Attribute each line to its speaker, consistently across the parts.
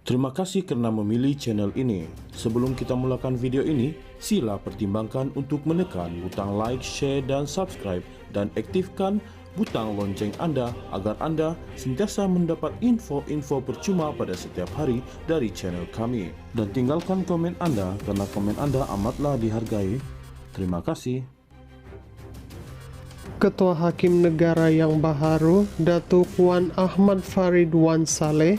Speaker 1: Terima kasih karena memilih channel ini. Sebelum kita mulakan video ini, sila pertimbangkan untuk menekan butang like, share, dan subscribe, dan aktifkan butang lonceng Anda agar Anda sentiasa mendapat info-info percuma pada setiap hari dari channel kami. Dan tinggalkan komen Anda karena komen Anda amatlah dihargai. Terima kasih.
Speaker 2: Ketua Hakim Negara yang baru, Datuk Wan Ahmad Farid Wan Saleh,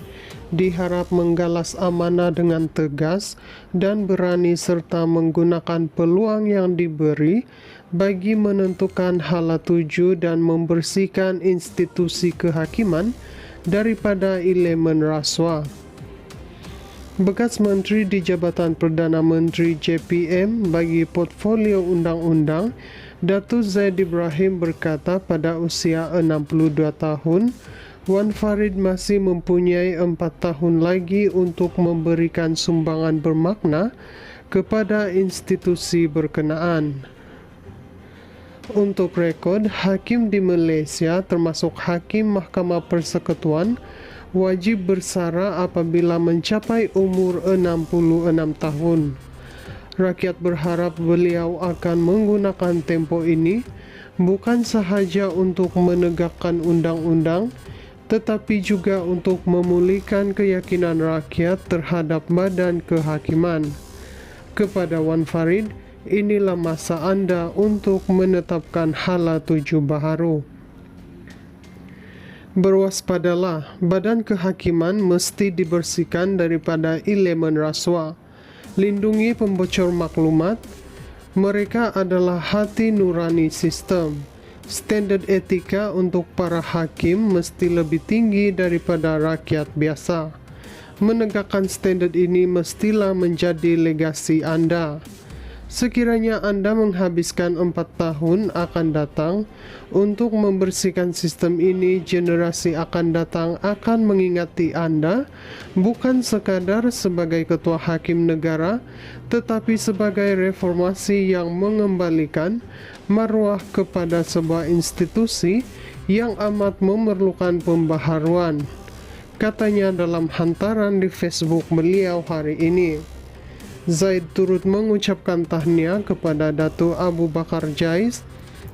Speaker 2: diharap menggalas amanah dengan tegas dan berani serta menggunakan peluang yang diberi bagi menentukan hala tuju dan membersihkan institusi kehakiman daripada elemen rasuah. Bekas Menteri di Jabatan Perdana Menteri JPM bagi Portfolio Undang-Undang, Datuk Zaid Ibrahim berkata pada usia 62 tahun, Wan Farid masih mempunyai 4 tahun lagi untuk memberikan sumbangan bermakna kepada institusi berkenaan. Untuk rekod, hakim di Malaysia termasuk hakim Mahkamah Persekutuan wajib bersara apabila mencapai umur 66 tahun. Rakyat berharap beliau akan menggunakan tempoh ini bukan sahaja untuk menegakkan undang-undang, tetapi juga untuk memulihkan keyakinan rakyat terhadap badan kehakiman. Kepada Wan Farid, inilah masa Anda untuk menetapkan hala tuju baharu. Berwaspadalah, badan kehakiman mesti dibersihkan daripada elemen rasuah. Lindungi pembocor maklumat. Mereka adalah hati nurani sistem. Standard etika untuk para hakim mesti lebih tinggi daripada rakyat biasa. Menegakkan standard ini mestilah menjadi legasi Anda. Sekiranya Anda menghabiskan 4 tahun akan datang untuk membersihkan sistem ini, generasi akan datang akan mengingati Anda bukan sekadar sebagai ketua hakim negara, tetapi sebagai reformasi yang mengembalikan maruah kepada sebuah institusi yang amat memerlukan pembaharuan, katanya dalam hantaran di Facebook beliau hari ini. Zaid turut mengucapkan tahniah kepada Datuk Abu Bakar Jais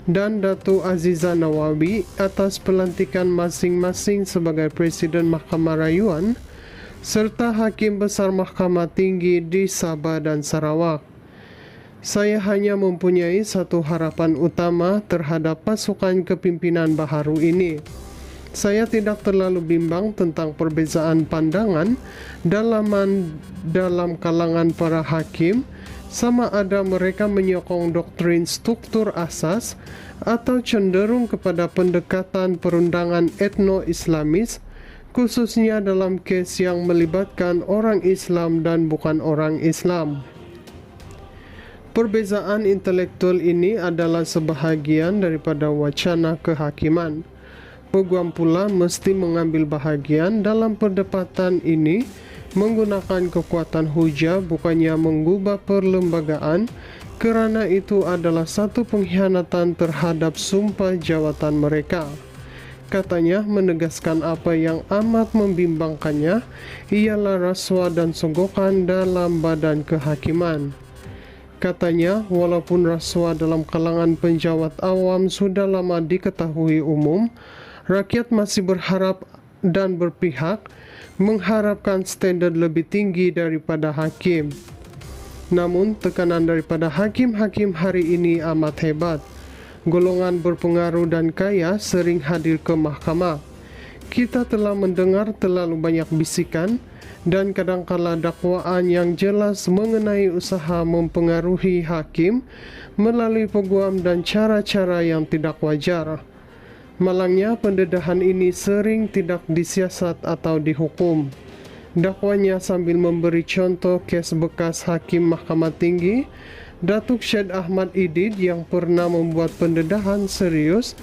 Speaker 2: dan Datuk Aziza Nawawi atas pelantikan masing-masing sebagai Presiden Mahkamah Rayuan serta Hakim Besar Mahkamah Tinggi di Sabah dan Sarawak. Saya hanya mempunyai satu harapan utama terhadap pasukan kepimpinan baharu ini. Saya tidak terlalu bimbang tentang perbezaan pandangan dalam kalangan para hakim, sama ada mereka menyokong doktrin struktur asas atau cenderung kepada pendekatan perundangan etno-islamis, khususnya dalam kes yang melibatkan orang Islam dan bukan orang Islam. Perbezaan intelektual ini adalah sebahagian daripada wacana kehakiman. Peguam pula mesti mengambil bahagian dalam perdebatan ini menggunakan kekuatan hujah, bukannya mengubah perlembagaan, kerana itu adalah satu pengkhianatan terhadap sumpah jawatan mereka. Katanya menegaskan apa yang amat membimbangkannya ialah rasuah dan sogokan dalam badan kehakiman. Katanya, walaupun rasuah dalam kalangan penjawat awam sudah lama diketahui umum, rakyat masih berharap dan berpihak mengharapkan standar lebih tinggi daripada hakim. Namun, tekanan daripada hakim-hakim hari ini amat hebat. Golongan berpengaruh dan kaya sering hadir ke mahkamah. Kita telah mendengar terlalu banyak bisikan dan kadangkala dakwaan yang jelas mengenai usaha mempengaruhi hakim melalui peguam dan cara-cara yang tidak wajar. Malangnya pendedahan ini sering tidak disiasat atau dihukum. Dakwanya sambil memberi contoh kes bekas Hakim Mahkamah Tinggi, Datuk Syed Ahmad Idid yang pernah membuat pendedahan serius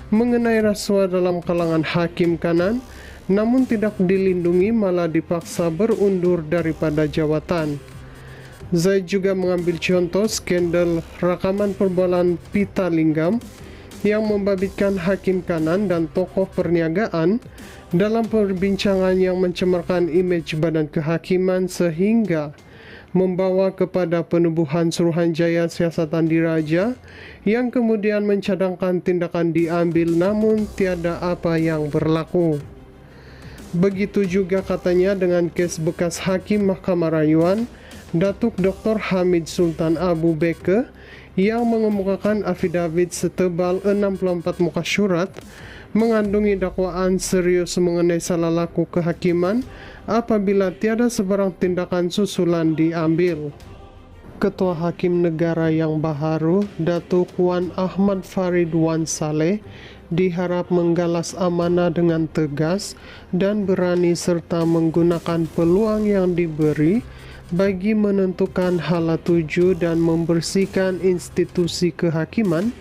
Speaker 2: mengenai rasuah dalam kalangan hakim kanan, namun tidak dilindungi malah dipaksa berundur daripada jawatan. Zaid juga mengambil contoh skandal rakaman perbualan Pita Linggam yang membabitkan hakim kanan dan tokoh perniagaan dalam perbincangan yang mencemarkan imej Badan Kehakiman sehingga membawa kepada penubuhan Suruhanjaya Siasatan Diraja yang kemudian mencadangkan tindakan diambil namun tiada apa yang berlaku. Begitu juga katanya dengan kes bekas Hakim Mahkamah Rayuan Datuk Dr. Hamid Sultan Abu Beke yang mengemukakan afidavit setebal 64 muka surat mengandungi dakwaan serius mengenai salah laku kehakiman apabila tiada sebarang tindakan susulan diambil. Ketua Hakim Negara yang baharu, Datuk Wan Ahmad Farid Wan Saleh, diharap menggalas amanah dengan tegas dan berani serta menggunakan peluang yang diberi bagi menentukan hala tuju dan membersihkan institusi kehakiman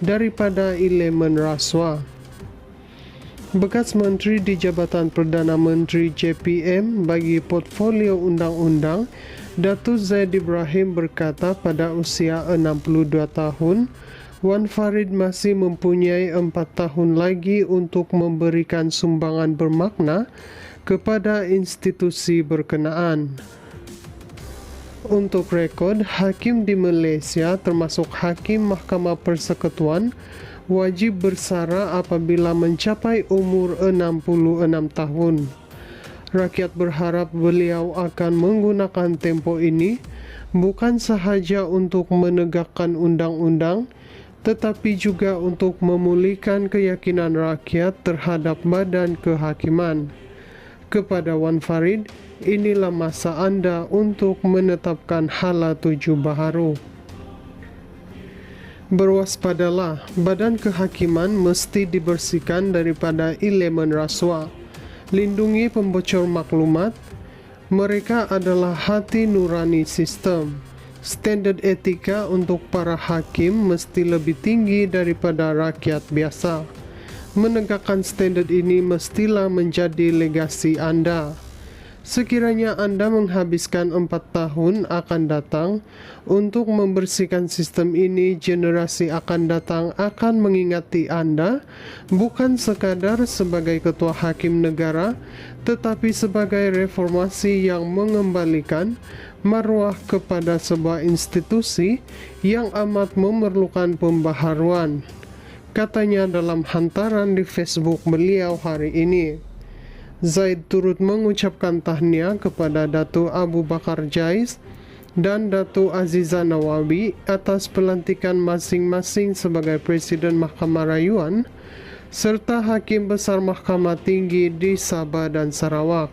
Speaker 2: daripada elemen rasuah. Bekas Menteri di Jabatan Perdana Menteri JPM bagi Portfolio Undang-Undang, Datuk Zaid Ibrahim berkata pada usia 62 tahun, Wan Farid masih mempunyai 4 tahun lagi untuk memberikan sumbangan bermakna kepada institusi berkenaan. Untuk rekod, hakim di Malaysia termasuk Hakim Mahkamah Persekutuan wajib bersara apabila mencapai umur 66 tahun. Rakyat berharap beliau akan menggunakan tempoh ini bukan sahaja untuk menegakkan undang-undang, tetapi juga untuk memulihkan keyakinan rakyat terhadap badan kehakiman. Kepada Wan Farid, inilah masa anda untuk menetapkan hala tuju baharu. Berwaspadalah, badan kehakiman mesti dibersihkan daripada elemen rasuah. Lindungi pembocor maklumat. Mereka adalah hati nurani sistem. Standard etika untuk para hakim mesti lebih tinggi daripada rakyat biasa. Menegakkan standard ini mestilah menjadi legasi anda. Sekiranya anda menghabiskan 4 tahun akan datang untuk membersihkan sistem ini, generasi akan datang akan mengingati anda bukan sekadar sebagai ketua hakim negara, tetapi sebagai reformasi yang mengembalikan maruah kepada sebuah institusi yang amat memerlukan pembaharuan, katanya dalam hantaran di Facebook beliau hari ini. Zaid turut mengucapkan tahniah kepada Datuk Abu Bakar Jais dan Datuk Aziza Nawawi atas pelantikan masing-masing sebagai Presiden Mahkamah Rayuan serta Hakim Besar Mahkamah Tinggi di Sabah dan Sarawak.